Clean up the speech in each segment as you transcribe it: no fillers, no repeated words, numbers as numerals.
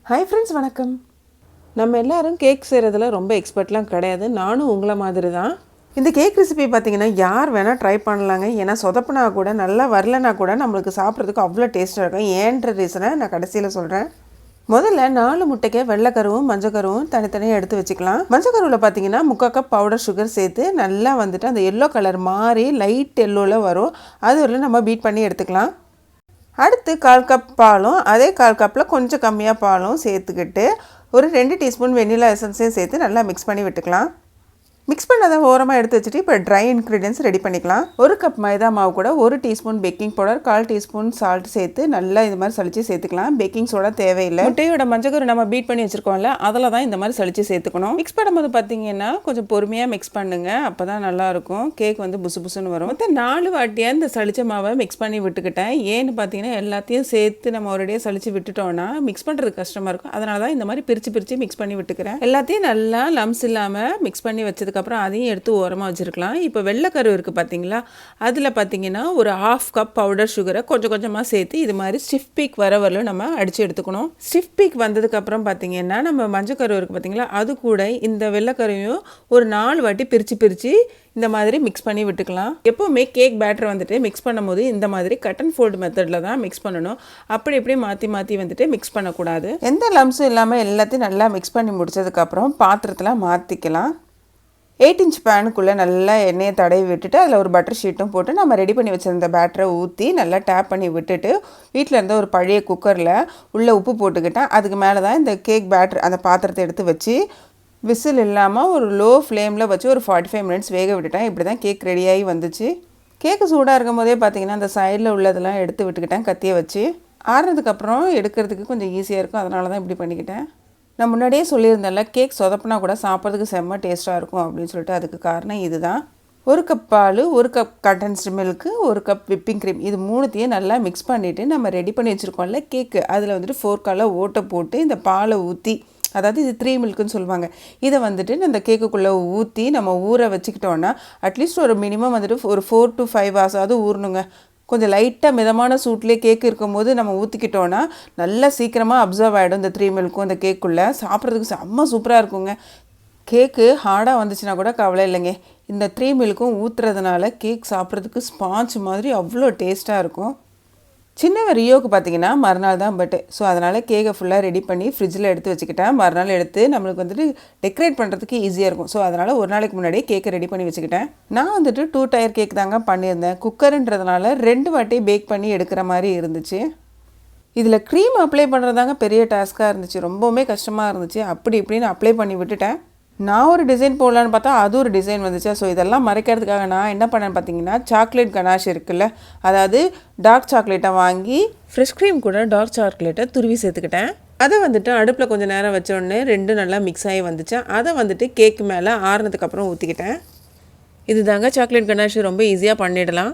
Hi friends, வணக்கம். நம்ம எல்லோரும் கேக் செய்கிறதுல ரொம்ப எக்ஸ்பர்ட்லாம் கிடையாது. நானும் உங்களை மாதிரி தான். இந்த கேக் ரெசிபி பார்த்திங்கன்னா யார் வேணால் ட்ரை பண்ணலாங்க. ஏன்னா சொதப்புனா கூட, நல்லா வரலனா கூட நம்மளுக்கு சாப்பிட்றதுக்கு அவ்வளோ டேஸ்ட்டாக இருக்கும். ஏன்ற ரீசனை நான் கடைசியில் சொல்கிறேன். முதல்ல 4 முட்டைக்கு வெள்ளைக்கருவும் மஞ்சக்கருவும் தனித்தனியாக எடுத்து வச்சுக்கலாம். மஞ்சக்கருவில் பார்த்தீங்கன்னா 3/4 கப் பவுடர் சுகர் சேர்த்து நல்லா வந்துட்டு அந்த எல்லோ கலர் மாறி லைட் எல்லோவில் வரும். அது வரலும் நம்ம பீட் பண்ணி எடுத்துக்கலாம். அடுத்து 1/4 கப் பாலும் அதே 1/4 கப்பில் கொஞ்சம் கம்மியாக பாலும் சேர்த்துக்கிட்டு ஒரு 2 டீஸ்பூன் வெண்ணிலா எசன்ஸையும் சேர்த்து நல்லா மிக்ஸ் பண்ணி விட்டுக்கலாம். மிக்ஸ் பண்ணதை ஓரமாக எடுத்து வச்சுட்டு இப்போ ட்ரை இன்க்ரீடியன்ஸ் ரெடி பண்ணிக்கலாம். 1 கப் மைதா மாவு கூட 1 teaspoon baking powder, 1/4 teaspoon salt சேர்த்து நல்லா இது மாதிரி சளிச்சு சேர்த்துக்கலாம். பேக்கிங் சோடா தேவையில்லை. முட்டையோட மஞ்சக்கரு நம்ம பீட் பண்ணி வச்சுருக்கோம்ல, அதில் தான் இந்த மாதிரி சளிச்சு சேர்த்துக்கணும். மிக்ஸ் பண்ணும்போது பார்த்தீங்கன்னா கொஞ்சம் பொறுமையாக மிக்ஸ் பண்ணுங்கள். அப்போ தான் நல்லாயிருக்கும். கேக் வந்து புசு புசுன்னு வரும். மொத்தம் 4 வாட்டியாக இந்த சளிச்ச மாவை மிக்ஸ் பண்ணி விட்டுக்கிட்டேன். ஏன்னு பார்த்தீங்கன்னா எல்லாத்தையும் சேர்த்து நம்ம ஒரேடியாக சளிச்சு விட்டுட்டோன்னா மிக்ஸ் பண்ணுறது கஷ்டமாக இருக்கும். அதனால தான் இந்த மாதிரி பிரித்து மிக்ஸ் பண்ணி விட்டுக்கிறேன். எல்லாத்தையும் நல்லா லம்ஸ் இல்லாமல் மிக்ஸ் பண்ணி வச்சதுக்கு அப்புறம் அதையும் எடுத்து ஓரமாக வச்சுருக்கலாம். இப்போ வெள்ளைக்கரு இருக்குது பார்த்தீங்களா, அதில் பார்த்தீங்கன்னா ஒரு 1/2 கப் பவுடர் சுகரை கொஞ்சம் கொஞ்சமாக சேர்த்து இது மாதிரி ஸ்டிஃப் பீக் வரலும் நம்ம அடித்து எடுத்துக்கணும். ஸ்டிஃப் பீக் வந்ததுக்கப்புறம் பார்த்தீங்கன்னா நம்ம மஞ்சக்கரு இருக்குது பார்த்தீங்களா, அது கூட இந்த வெள்ளைக்கரையும் ஒரு 4 வாட்டி பிரித்து இந்த மாதிரி மிக்ஸ் பண்ணி விட்டுக்கலாம். எப்போவுமே கேக் பேட்டர் வந்துட்டு மிக்ஸ் பண்ணும்போது இந்த மாதிரி கட் அண்ட் ஃபோல்டு மெத்தடில் தான் மிக்ஸ் பண்ணணும். அப்படி இப்படி மாற்றி வந்துட்டு மிக்ஸ் பண்ணக்கூடாது. எந்த லம்ஸும் இல்லாமல் எல்லாத்தையும் நல்லா மிக்ஸ் பண்ணி முடிச்சதுக்கப்புறம் பாத்திரத்தில் மாற்றிக்கலாம். 8 இன்ச் பேனுக்குள்ளே நல்லா எண்ணெயை தடவி விட்டுட்டு அதில் ஒரு பட்டர் ஷீட்டும் போட்டு நம்ம ரெடி பண்ணி வச்சுருந்த பேட்டரை ஊற்றி நல்லா டேப் பண்ணி விட்டுட்டு வீட்டில் இருந்த ஒரு பழைய குக்கரில் உள்ளே உப்பு போட்டுக்கிட்டேன். அதுக்கு மேலே தான் இந்த கேக் பேட்டர் அந்த பாத்திரத்தை எடுத்து வச்சு விசில் இல்லாமல் ஒரு லோ ஃப்ளேமில் வச்சு ஒரு 45 மினிட்ஸ் வேக விட்டுட்டேன். இப்படி தான் கேக் ரெடியாகி வந்துச்சு. கேக்கு சூடாக இருக்கும் போதே பார்த்திங்கன்னா அந்த சைடில் உள்ளதெல்லாம் எடுத்து விட்டுக்கிட்டேன் கத்தியை வச்சு. ஆறுனதுக்கப்புறம் எடுக்கிறதுக்கு கொஞ்சம் ஈஸியாக இருக்கும். அதனால தான் இப்படி பண்ணிக்கிட்டேன். நான் முன்னாடியே சொல்லியிருந்தேன்ல, கேக் சொதப்பினா கூட சாப்பிட்றதுக்கு செம்ம டேஸ்ட்டாக இருக்கும் அப்படின்னு சொல்லிட்டு. அதுக்கு காரணம் இது தான். 1 கப் பால், 1 cup condensed milk, 1 cup whipping cream, இது மூணுத்தையும் நல்லா மிக்ஸ் பண்ணிவிட்டு நம்ம ரெடி பண்ணி வச்சுருக்கோம்ல கேக்கு, அதில் வந்துட்டு ஃபோர்க்கால் ஓட்டை போட்டு இந்த பாலை ஊற்றி, அதாவது இது 3 மில்க்குன்னு சொல்லுவாங்க, இதை வந்துட்டு இந்த கேக்குக்குள்ளே ஊற்றி நம்ம ஊற வச்சுக்கிட்டோன்னா அட்லீஸ்ட் ஒரு மினிமம் வந்துட்டு ஒரு 4 to 5 hours ஊறணுங்க. கொஞ்சம் லைட்டாக மிதமான சூட்லேயே கேக்கு இருக்கும்போது நம்ம ஊற்றிக்கிட்டோன்னா நல்லா சீக்கிரமாக அப்சர்வ் ஆகிடும் இந்த 3 மில்க்கும் இந்த கேக்குள்ளே. சாப்பிட்றதுக்கு செம்ம சூப்பராக இருக்குங்க. கேக்கு ஹார்டாக வந்துச்சுன்னா கூட கவலை இல்லைங்க. இந்த 3 மில்க்கும் ஊற்றுறதுனால கேக் சாப்பிட்றதுக்கு ஸ்பாஞ்ச் மாதிரி அவ்வளோ டேஸ்ட்டாக இருக்கும். சின்னவன் ரியோவுக்கு பார்த்தீங்கன்னா மறுநாள் தான் பர்த்டே. ஸோ அதனால் கேக்கை ஃபுல்லாக ரெடி பண்ணி ஃப்ரிட்ஜில் எடுத்து வச்சுக்கிட்டேன். மறுநாள் எடுத்து நம்மளுக்கு வந்துட்டு டெக்கரேட் பண்ணுறதுக்கு ஈஸியாக இருக்கும். ஸோ அதனால் ஒரு நாளைக்கு முன்னாடியே கேக்கை ரெடி பண்ணி வச்சுக்கிட்டேன். நான் வந்துட்டு 2 டயர் கேக் தாங்க பண்ணியிருந்தேன். குக்கருன்றதுனால 2 வாட்டி பேக் பண்ணி எடுக்கிற மாதிரி இருந்துச்சு. இதில் க்ரீம் அப்ளை பண்ணுறதாங்க பெரிய டாஸ்க்காக இருந்துச்சு. ரொம்பவுமே கஷ்டமாக இருந்துச்சு. அப்படி இப்படின்னு அப்ளை பண்ணி விட்டுட்டேன். நான் ஒரு டிசைன் போடலான்னு பார்த்தா அது ஒரு டிசைன் வந்துச்சா. ஸோ இதெல்லாம் மறைக்கிறதுக்காக நான் என்ன பண்ணேன்னு பார்த்தீங்கன்னா, சாக்லேட் கனாஷ் இருக்குல்ல, அதாவது டார்க் சாக்லேட்டை வாங்கி ஃப்ரெஷ் க்ரீம் கூட டார்க் சாக்லேட்டை துருவி சேர்த்துக்கிட்டேன். அதை வந்துட்டு அடுப்பில் கொஞ்சம் நேரம் வச்சோடனே 2 நல்லா மிக்ஸ் ஆகி வந்துச்சு. அதை வந்துட்டு கேக்கு மேலே ஆறுனதுக்கப்புறம் ஊற்றிக்கிட்டேன். இது தாங்க சாக்லேட் கனாஷ். ரொம்ப ஈஸியாக பண்ணிடலாம்.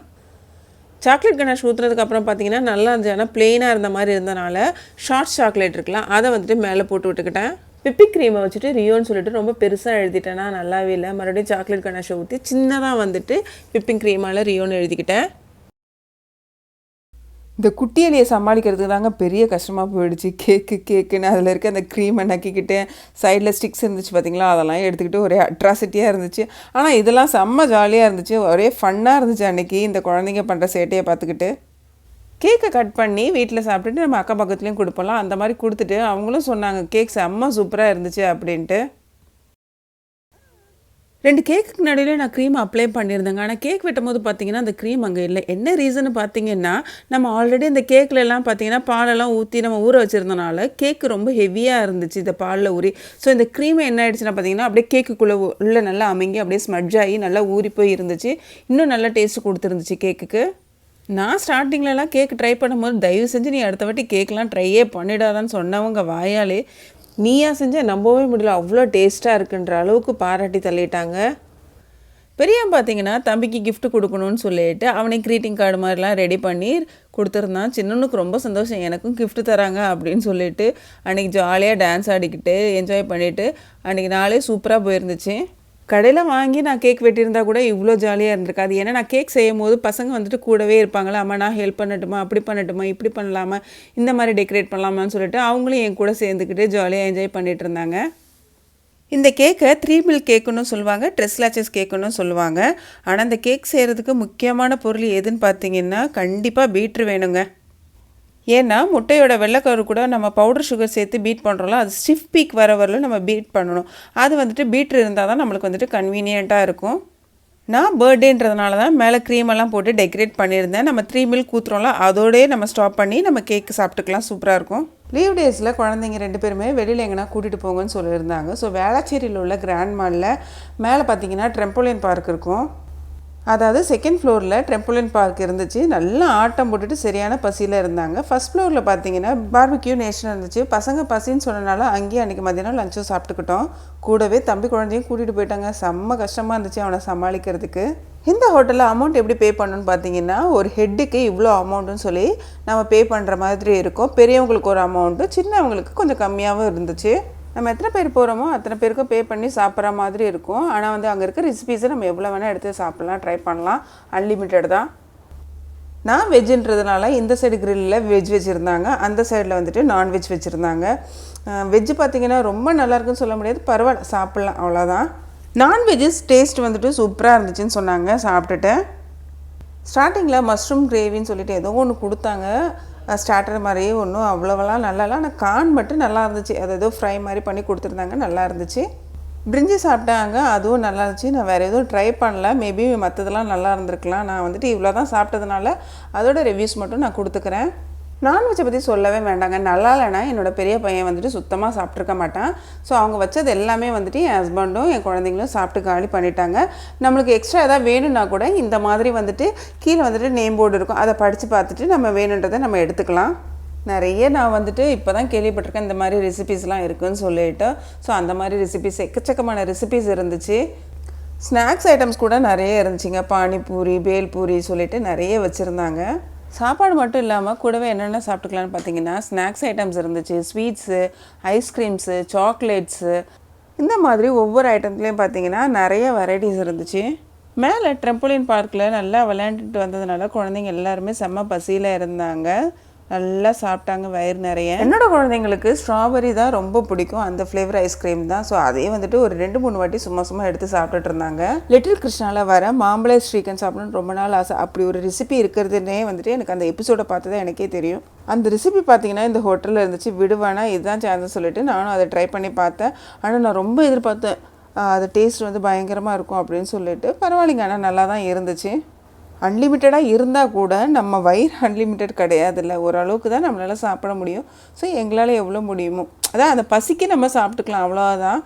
சாக்லேட் கனாஷ் ஊற்றுனதுக்கப்புறம் பார்த்தீங்கன்னா நல்லா இருந்துச்சு. ஆனால் ப்ளெயினாக இருந்த மாதிரி இருந்தனால ஷார்ட் சாக்லேட் இருக்கலாம், அதை வந்துட்டு மேலே போட்டு விட்டுக்கிட்டேன். விப்பிங் க்ரீமை வச்சுட்டு ரியோன்னு சொல்லிட்டு ரொம்ப பெருசாக எழுதிட்டேன்னா நல்லாவே இல்லை. மறுபடியும் சாக்லேட் கனாஷை ஊற்றி சின்னதாக வந்துட்டு விப்பிங் க்ரீமால் ரியோன்னு எழுதிக்கிட்டேன். இந்த குட்டியலையை சமாளிக்கிறதுக்கு தாங்க பெரிய கஷ்டமாக போயிடுச்சு. கேக்குன்னு அதில் இருக்க அந்த க்ரீமை நக்கிக்கிட்டு சைடில் ஸ்டிக்ஸ் இருந்துச்சு பார்த்திங்களா, அதெல்லாம் எடுத்துக்கிட்டு ஒரே அட்ராசிட்டியாக இருந்துச்சு. ஆனால் இதெல்லாம் செம்ம ஜாலியாக இருந்துச்சு. ஒரே ஃபன்னாக இருந்துச்சு அன்றைக்கி இந்த குழந்தைங்க பண்ணுற சேட்டையை பார்த்துக்கிட்டு. கேக்கை கட் பண்ணி வீட்டில் சாப்பிட்டுட்டு நம்ம அக்கம் பக்கத்துலேயும் கொடுப்போம்லாம், அந்த மாதிரி கொடுத்துட்டு அவங்களும் சொன்னாங்க கேக் செம்ம சூப்பராக இருந்துச்சு அப்படின்ட்டு. 2 கேக்குக்கு நடுவில் நான் க்ரீம் அப்ளை பண்ணியிருந்தேங்க. ஆனால் கேக் வெட்டும் போது பார்த்தீங்கன்னா அந்த க்ரீம் அங்கே இல்லை. என்ன ரீசன்னு பார்த்தீங்கன்னா, நம்ம ஆல்ரெடி இந்த கேக்கிலலாம் பார்த்தீங்கன்னா பாலெல்லாம் ஊற்றி நம்ம ஊற வச்சுருந்தனால கேக்கு ரொம்ப ஹெவியாக இருந்துச்சு இந்த பாலில் ஊறி. ஸோ இந்த க்ரீமை என்ன ஆகிடுச்சுன்னா பார்த்தீங்கன்னா அப்படியே கேக்குக்குள்ளே உள்ளே நல்லா அமுங்கி அப்படியே ஸ்மட்ஜ் ஆகி நல்லா ஊறி போய் இருந்துச்சு. இன்னும் நல்லா டேஸ்ட்டு கொடுத்துருந்துச்சு கேக்குக்கு. நான் ஸ்டார்டிங்லலாம் கேக் ட்ரை பண்ணும்போது தயவு செஞ்சு நீ அடுத்த வாட்டி கேக்லாம் ட்ரையே பண்ணிடாதான்னு சொன்னவங்க வாயாலே நீயா செஞ்சால் நம்பவே முடியல, அவ்வளோ டேஸ்ட்டாக இருக்குன்ற அளவுக்கு பாராட்டி தள்ளிட்டாங்க. பெரியவன் பார்த்தீங்கன்னா தம்பிக்கு கிஃப்ட் கொடுக்கணும்னு சொல்லிட்டு அவனுக்கு க்ரீட்டிங் கார்டு மாதிரிலாம் ரெடி பண்ணி கொடுத்துருந்தான். சின்னனுக்கு ரொம்ப சந்தோஷம், எனக்கும் கிஃப்ட் தராங்க அப்படின்னு சொல்லிட்டு அன்றைக்கி ஜாலியாக டான்ஸ் ஆடிக்கிட்டு என்ஜாய் பண்ணிவிட்டு அன்றைக்கி நாளே சூப்பராக போயிருந்துச்சு. கடையில் வாங்கி நான் கேக் வெட்டியிருந்தா கூட இவ்வளோ ஜாலியாக இருந்திருக்காது. ஏன்னா நான் கேக் செய்யும் போது பசங்க வந்துட்டு கூடவே இருப்பாங்களா, அம்மா நான் ஹெல்ப் பண்ணட்டுமா, அப்படி பண்ணட்டுமா, இப்படி பண்ணலாமா, இந்த மாதிரி டெக்கரேட் பண்ணலாமான்னு சொல்லிட்டு அவங்களும் என் கூட சேர்ந்துக்கிட்டு ஜாலியாக என்ஜாய் பண்ணிகிட்டு இருந்தாங்க. இந்த கேக்கை 3 மில்க் கேக்குன்னு சொல்லுவாங்க, ட்ரெஸ்லாச்சஸ் கேக்குன்னு சொல்லுவாங்க. ஆனால் இந்த கேக் செய்கிறதுக்கு முக்கியமான பொருள் எதுன்னு பார்த்தீங்கன்னா கண்டிப்பாக பீட்ரு வேணுங்க. ஏன்னா முட்டையோட வெள்ளைக்கரு கூட நம்ம பவுடர் சுகர் சேர்த்து பீட் பண்ணுறோம்ல, அது ஸ்டிஃப் பீக் வரலும் நம்ம பீட் பண்ணணும். அது வந்துட்டு பீட்ரு இருந்தால் தான் நம்மளுக்கு வந்துட்டு கன்வீனியண்ட்டாக இருக்கும். நான் பர்த்டேன்றதுனால தான் மேலே க்ரீமெல்லாம் போட்டு டெக்கரேட் பண்ணியிருந்தேன். நம்ம 3 மில்க் ஊற்றுறோம்ல, அதோடய நம்ம ஸ்டாப் பண்ணி நம்ம கேக்கு சாப்பிட்டுக்கலாம். சூப்பராக இருக்கும். லீவ் டேஸில் குழந்தைங்க 2 பேருமே வெளியில் எங்கன்னா கூட்டிகிட்டு போங்கன்னு சொல்லியிருந்தாங்க. ஸோ வேளச்சேரியில் உள்ள கிராண்ட் மாலில் மேலே பார்த்தீங்கன்னா ட்ரெம்போலின் பார்க் இருக்கும். அதாவது 2nd ஃப்ளோரில் ட்ரெம்போலின் பார்க் இருந்துச்சு. நல்லா ஆட்டம் போட்டுட்டு சரியான பசியில் இருந்தாங்க. ஃபஸ்ட் ஃப்ளோரில் பார்த்தீங்கன்னா பார்பிக்யூ நேஷன் இருந்துச்சு. பசங்க பசின்னு சொன்னனால அங்கேயே அன்றைக்கி மதியானம் லஞ்சும் சாப்பிட்டுக்கிட்டோம். கூடவே தம்பி குழந்தையும் கூட்டிகிட்டு போயிட்டாங்க. செம்ம கஷ்டமாக இருந்துச்சு அவனை சமாளிக்கிறதுக்கு. இந்த ஹோட்டலில் அமௌண்ட் எப்படி பே பண்ணணுன்னு பார்த்தீங்கன்னா ஒரு ஹெட்டுக்கு இவ்வளோ அமௌண்ட்டுன்னு சொல்லி நம்ம பே பண்ணுற மாதிரி இருக்கும். பெரியவங்களுக்கு ஒரு அமௌண்ட்டு, சின்னவங்களுக்கு கொஞ்சம் கம்மியாகவும் இருந்துச்சு. நம்ம எத்தனை பேர் போகிறோமோ அத்தனை பேருக்கும் பே பண்ணி சாப்பிட்ற மாதிரி இருக்கும். ஆனால் வந்து அங்கே இருக்க ரெசிபீஸை நம்ம எவ்வளோ வேணால் எடுத்து சாப்பிட்லாம், ட்ரை பண்ணலாம். அன்லிமிட்டட் தான். நான் வெஜ்ஜுன்றதுனால இந்த சைடு கிரில்லில் வெஜ் வச்சுருந்தாங்க, அந்த சைடில் வந்துட்டு நான்வெஜ் வச்சுருந்தாங்க. வெஜ்ஜு பார்த்திங்கன்னா ரொம்ப நல்லாயிருக்குன்னு சொல்ல முடியாது, பரவாயில்ல சாப்பிட்லாம், அவ்வளோதான். நான்வெஜ்ஜஸ் டேஸ்ட் வந்துட்டு சூப்பராக இருந்துச்சுன்னு சொன்னாங்க. சாப்பிட்டுட்டு ஸ்டார்டிங்கில் மஷ்ரூம் கிரேவின்னு சொல்லிட்டு ஏதோ ஒன்று கொடுத்தாங்க. ஸ்டார்டர் மாதிரியே ஒன்றும் அவ்வளோவெல்லாம் நல்லால. ஆனால் கார்ன் மட்டும் நல்லா இருந்துச்சு. அது ஏதோ ஃப்ரை மாதிரி பண்ணி கொடுத்துருந்தாங்க, நல்லா இருந்துச்சு. பிரிஞ்சி சாப்பிட்டாங்க, அதுவும் நல்லா இருந்துச்சு. நான் வேறு எதுவும் ட்ரை பண்ணல. மேபி மற்றதெல்லாம் நல்லா இருந்திருக்கலாம். நான் வந்துட்டு இவ்வளோ தான் சாப்பிட்டதுனால அதோட ரிவ்யூஸ் மட்டும் நான் கொடுத்துக்கிறேன். நான்வெஜ்ஜை பற்றி சொல்லவே வேண்டாங்க. நல்லா இல்லைனா என்னோடய பெரிய பையன் வந்துட்டு சுத்தமாக சாப்பிட்ருக்க மாட்டான். ஸோ அவங்க வச்சது எல்லாமே வந்துட்டு என் ஹஸ்பண்டும் என் குழந்தைங்களும் சாப்பிட்டு காலி பண்ணிட்டாங்க. நம்மளுக்கு எக்ஸ்ட்ரா எதாவது வேணும்னா கூட இந்த மாதிரி வந்துட்டு கீழே வந்துட்டு நேம் போர்டு இருக்கும், அதை படித்து பார்த்துட்டு நம்ம வேணுன்றதை நம்ம எடுத்துக்கலாம். நிறைய நான் வந்துட்டு இப்போ தான் கேள்விப்பட்டிருக்கேன் இந்த மாதிரி ரெசிபீஸ்லாம் இருக்குதுன்னு சொல்லிட்டு. ஸோ அந்த மாதிரி ரெசிபீஸ் எக்கச்சக்கமான ரெசிபீஸ் இருந்துச்சு. ஸ்நாக்ஸ் ஐட்டம்ஸ் கூட நிறைய இருந்துச்சுங்க. பானிபூரி, பேல்பூரி சொல்லிட்டு நிறைய வச்சுருந்தாங்க. சாப்பாடு மட்டும் இல்லாமல் கூடவே என்னென்ன சாப்பிட்டுக்கலான்னு பார்த்தீங்கன்னா ஸ்நாக்ஸ் ஐட்டம்ஸ் இருந்துச்சு. ஸ்வீட்ஸு, ஐஸ்கிரீம்ஸு, சாக்லேட்ஸு, இந்த மாதிரி ஒவ்வொரு ஐட்டத்துலேயும் பார்த்தீங்கன்னா நிறைய வெரைட்டிஸ் இருந்துச்சு. மேலே ட்ரெம்போலின் பார்க்கில் நல்லா விளையாண்டுட்டு வந்ததுனால குழந்தைங்க எல்லாருமே செம்ம பசியில் இருந்தாங்க. நல்லா சாப்பிட்டாங்க வயிறு நிறைய. என்னோடய குழந்தைங்களுக்கு ஸ்ட்ராபெரி தான் ரொம்ப பிடிக்கும், அந்த ஃப்ளேவர் ஐஸ்கிரீம் தான். ஸோ அதே வந்துட்டு ஒரு 2-3 வாட்டி சும்மா எடுத்து சாப்பிட்டுட்டு இருந்தாங்க. லிட்டில் கிருஷ்ணாவில் வர மாம்பழ ஸ்ரீகன் சாப்பிடணும்னு ரொம்ப நாள் ஆசை. அப்படி ஒரு ரெசிபி இருக்கிறதுனே வந்துட்டு எனக்கு அந்த எபிசோடை பார்த்து தான் எனக்கே தெரியும். அந்த ரெசிபி பார்த்தீங்கன்னா இந்த ஹோட்டலில் இருந்துச்சு. விடுவானா இதுதான் சான்ஸ் சொல்லிட்டு நானும் அதை ட்ரை பண்ணி பார்த்தேன். ஆனால் நான் ரொம்ப எதிர்பார்த்தேன் அது டேஸ்ட் வந்து பயங்கரமாக இருக்கும் அப்படின்னு சொல்லிட்டு. பரவாயில்லைங்க, ஆனால் நல்லா தான் இருந்துச்சு. அன்லிமிட்டடாக இருந்தால் கூட நம்ம வயிறு அன்லிமிட்டட் கிடையாதுல்ல, ஓரளவுக்கு தான் நம்மளால் சாப்பிட முடியும். ஸோ எங்களால் எவ்வளோ முடியுமோ அதான் அந்த பசிக்கு நம்ம சாப்பிட்டுக்கலாம், அவ்வளோதான்.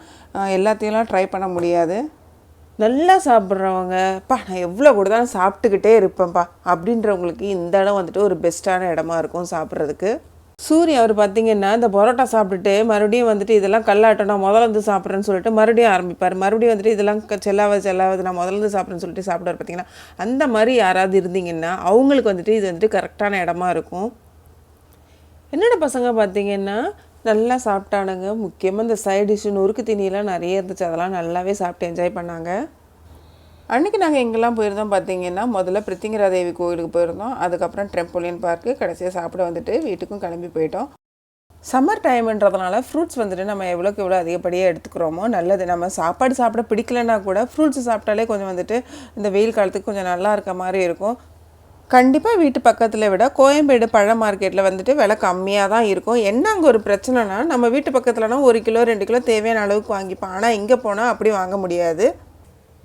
எல்லாத்தையும்லாம் ட்ரை பண்ண முடியாது. நல்லா சாப்பிட்றவங்க நான் எவ்வளோ கூட தான் சாப்பிட்டுக்கிட்டே இருப்பேன்ப்பா அப்படின்றவங்களுக்கு இந்த இடம் வந்துட்டு ஒரு பெஸ்ட்டான இடமா இருக்கும் சாப்பிட்றதுக்கு. சூரிய அவர் பார்த்திங்கன்னா இந்த பரோட்டா சாப்பிட்டுட்டு மறுபடியும் வந்துட்டு இதெல்லாம் கல்லாட்டம் நான் முதல்ல சாப்பிட்றேன்னு சொல்லிட்டு மறுபடியும் ஆரம்பிப்பார். மறுபடியும் வந்துட்டு இதெல்லாம் செல்லாவது நான் முதல்ல சாப்பிட்றேன்னு சொல்லிட்டு சாப்பிடுவார். பார்த்திங்கன்னா அந்த மாதிரி யாராவது இருந்தீங்கன்னா அவங்களுக்கு வந்துட்டு இது வந்துட்டு கரெக்டான இடமா இருக்கும். என்னோட பசங்க பார்த்திங்கன்னா நல்லா சாப்பிட்டானுங்க. முக்கியமாக இந்த சைட் டிஷ்ஷு நொறுக்கு தீனியெல்லாம் நிறைய இருந்துச்சு, அதெல்லாம் நல்லாவே சாப்பிட்டு என்ஜாய் பண்ணாங்க. அன்றைக்கி நாங்கள் எங்கெல்லாம் போயிருந்தோம் பார்த்திங்கன்னா முதல்ல பிரித்திங்கராதேவி கோயிலுக்கு போயிருந்தோம். அதுக்கப்புறம் ட்ரெம்போலின் பார்க்கு, கடைசியாக சாப்பிட வந்துட்டு வீட்டுக்கும் கிளம்பி போயிட்டோம். சம்மர் டைம்ன்றதுனால ஃப்ரூட்ஸ் வந்துட்டு நம்ம எவ்வளோக்கு எவ்வளோ அதிகப்படியாக எடுத்துக்கிறோமோ நல்லது. நம்ம சாப்பாடு சாப்பிட பிடிக்கலன்னா கூட ஃப்ரூட்ஸ் சாப்பிட்டாலே கொஞ்சம் வந்துட்டு இந்த வெயில் காலத்துக்கு கொஞ்சம் நல்லா இருக்க மாதிரி இருக்கும். கண்டிப்பாக வீட்டு பக்கத்தில் விட கோயம்பேடு பழ மார்க்கெட்டில் வந்துட்டு விலை கம்மியாக தான் இருக்கும். என்ன அங்கே ஒரு பிரச்சனைனா நம்ம வீட்டு பக்கத்துலனா 1 கிலோ 2 கிலோ தேவையான அளவுக்கு வாங்கிப்போம். ஆனால் இங்கே போனால் அப்படி வாங்க முடியாது.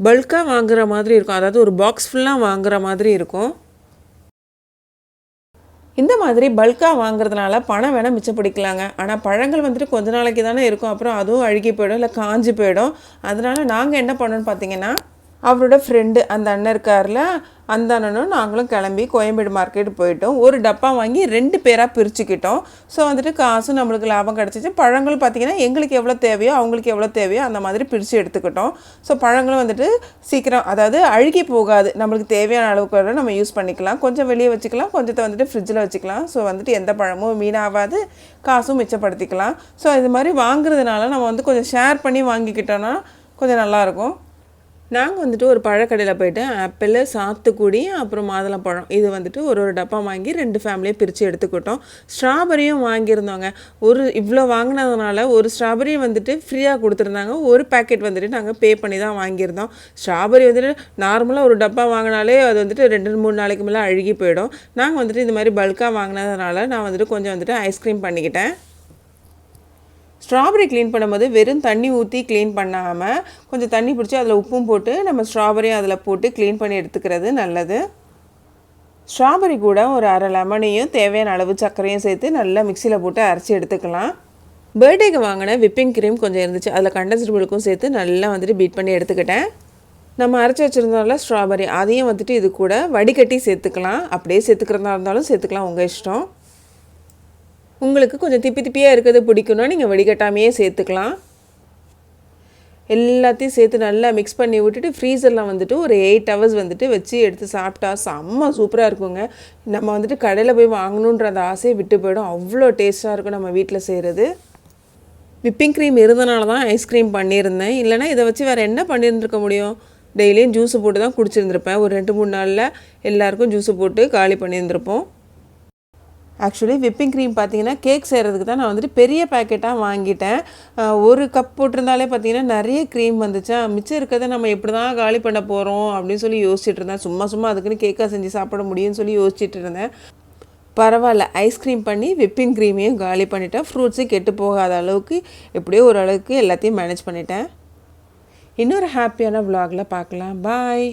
பல்காக வாங்குகிற மாதிரி இருக்கும், அதாவது ஒரு பாக்ஸ் ஃபுல்லாக வாங்குகிற மாதிரி இருக்கும். இந்த மாதிரி பல்காக வாங்குறதுனால பணம் வேணால் மிச்சப்பிடிக்கலாங்க. ஆனால் பழங்கள் வந்துட்டு கொஞ்ச நாளைக்கு தானே இருக்கும், அப்புறம் அதுவும் அழுகி போயிடும், இல்லை காஞ்சி போயிடும். அதனால் நாங்கள் என்ன பண்ணோன்னு பார்த்தீங்கன்னா அவரோட ஃப்ரெண்டு அந்த அண்ணன் இருக்கார்ல, அந்த அண்ணனும் நாங்களும் கிளம்பி கோயம்பேடு மார்க்கெட் போயிட்டோம். ஒரு டப்பா வாங்கி 2 பேராக பிரிச்சுக்கிட்டோம். ஸோ வந்துட்டு காசும் நம்மளுக்கு லாபம் கிடச்சிச்சு. பழங்கள் பார்த்திங்கன்னா எங்களுக்கு எவ்வளோ தேவையோ அவங்களுக்கு எவ்வளோ தேவையோ அந்த மாதிரி பிரித்து எடுத்துக்கிட்டோம். ஸோ பழங்களும் வந்துட்டு சீக்கிரம் அதாவது அழுகி போகாது, நம்மளுக்கு தேவையான அளவுக்கு நம்ம யூஸ் பண்ணிக்கலாம். கொஞ்சம் வெளியே வச்சுக்கலாம், கொஞ்சத்தை வந்துட்டு ஃப்ரிட்ஜில் வச்சுக்கலாம். ஸோ வந்துட்டு எந்த பழமும் வீணாகாது, காசும் மிச்சப்படுத்திக்கலாம். ஸோ இது மாதிரி வாங்குறதுனால நம்ம வந்து கொஞ்சம் ஷேர் பண்ணி வாங்கிக்கிட்டோன்னா கொஞ்சம் நல்லாயிருக்கும். நாங்கள் வந்துட்டு ஒரு பழக்கடையில் போய்ட்டு ஆப்பிள், சாத்துக்குடி, அப்புறம் மாதுளம்பழம் இது வந்துட்டு ஒரு டப்பா வாங்கி 2 ஃபேமிலியை பிரித்து எடுத்துக்கிட்டோம். ஸ்ட்ராபெரியும் வாங்கியிருந்தோங்க. இவ்வளோ வாங்கினதுனால ஒரு ஸ்ட்ராபெரி வந்துட்டு ஃப்ரீயாக கொடுத்துருந்தாங்க. ஒரு பேக்கெட் வந்துட்டு நாங்கள் பே பண்ணி தான் வாங்கியிருந்தோம். ஸ்ட்ராபெரி வந்துட்டு நார்மலாக ஒரு டப்பா வாங்கினாலே அது வந்துட்டு 2-3 நாளைக்கு மேலே அழுகி போயிடும். நாங்கள் வந்துட்டு இந்த மாதிரி பல்காக வாங்கினதுனால நான் வந்துட்டு கொஞ்சம் வந்துட்டு ஐஸ்கிரீம் பண்ணிக்கிட்டேன். ஸ்ட்ராபெரி க்ளீன் பண்ணும்போது வெறும் தண்ணி ஊற்றி க்ளீன் பண்ணாமல் கொஞ்சம் தண்ணி பிடிச்சி அதில் உப்பும் போட்டு நம்ம ஸ்ட்ராபெரியும் அதில் போட்டு க்ளீன் பண்ணி எடுத்துக்கிறது நல்லது. ஸ்ட்ராபெரி கூட ஒரு அரை லெமனையும் தேவையான அளவு சர்க்கரையும் சேர்த்து நல்லா மிக்சியில் போட்டு அரைச்சி எடுத்துக்கலாம். பர்த்டேக்கு வாங்கின விப்பிங் க்ரீம் கொஞ்சம் இருந்துச்சு, அதில் கண்டன்ஸ்டு மில்க்கும் சேர்த்து நல்லா வந்துட்டு பீட் பண்ணி எடுத்துக்கிட்டேன். நம்ம அரைச்சி வச்சுருந்தால ஸ்ட்ராபெரி அதையும் வந்துட்டு இது கூட வடிகட்டி சேர்த்துக்கலாம். அப்படியே சேர்த்துக்கிறதா இருந்தாலும் சேர்த்துக்கலாம், உங்கள் இஷ்டம். உங்களுக்கு கொஞ்சம் திப்பியாக இருக்கிறது பிடிக்குன்னா நீங்கள் வடிகட்டாமையே சேர்த்துக்கலாம். எல்லாத்தையும் சேர்த்து நல்லா மிக்ஸ் பண்ணி விட்டுட்டு ஃப்ரீசரில் வந்துட்டு ஒரு 8 ஹவர்ஸ் வந்துட்டு வச்சு எடுத்து சாப்பிட்டா செம்ம சூப்பராக இருக்குங்க. நம்ம வந்துட்டு கடையில் போய் வாங்கணுன்ற அந்த ஆசையை விட்டு போயிடும். அவ்வளோ டேஸ்ட்டாக இருக்கும் நம்ம வீட்டில் செய்கிறது. விப்பிங் க்ரீம் இருந்தனால தான் ஐஸ்கிரீம் பண்ணியிருந்தேன். இல்லைனா இதை வச்சு வேறு என்ன பண்ணியிருந்துருக்க முடியும்? டெய்லியும் ஜூஸு போட்டு தான் குடிச்சிருந்துருப்பேன். ஒரு 2-3 நாளில் எல்லாேருக்கும் ஜூஸு போட்டு காலி பண்ணியிருந்திருப்போம். ஆக்சுவலி விப்பிங் க்ரீம் பார்த்தீங்கன்னா கேக் செய்கிறதுக்கு தான் நான் வந்துட்டு பெரிய பேக்கெட்டாக வாங்கிட்டேன். ஒரு கப் போட்டிருந்தாலே பார்த்தீங்கன்னா நிறைய க்ரீம் வந்துச்சா, மிச்சம் இருக்கிறத நம்ம எப்படி தான் காலி பண்ண போகிறோம் அப்படின்னு சொல்லி யோசிச்சுட்டு இருந்தேன். சும்மா அதுக்குன்னு கேக்காக செஞ்சு சாப்பிட முடியும்னு சொல்லி யோசிச்சுட்டு இருந்தேன். பரவாயில்ல, ஐஸ்கிரீம் பண்ணி விப்பிங் க்ரீமையும் காலி பண்ணிட்டேன். ஃப்ரூட்ஸு கெட்டு போகாத அளவுக்கு எப்படியோ ஓரளவுக்கு எல்லாத்தையும் மேனேஜ் பண்ணிட்டேன். இன்னொரு ஹாப்பியான விலாகில் பார்க்கலாம். பாய்.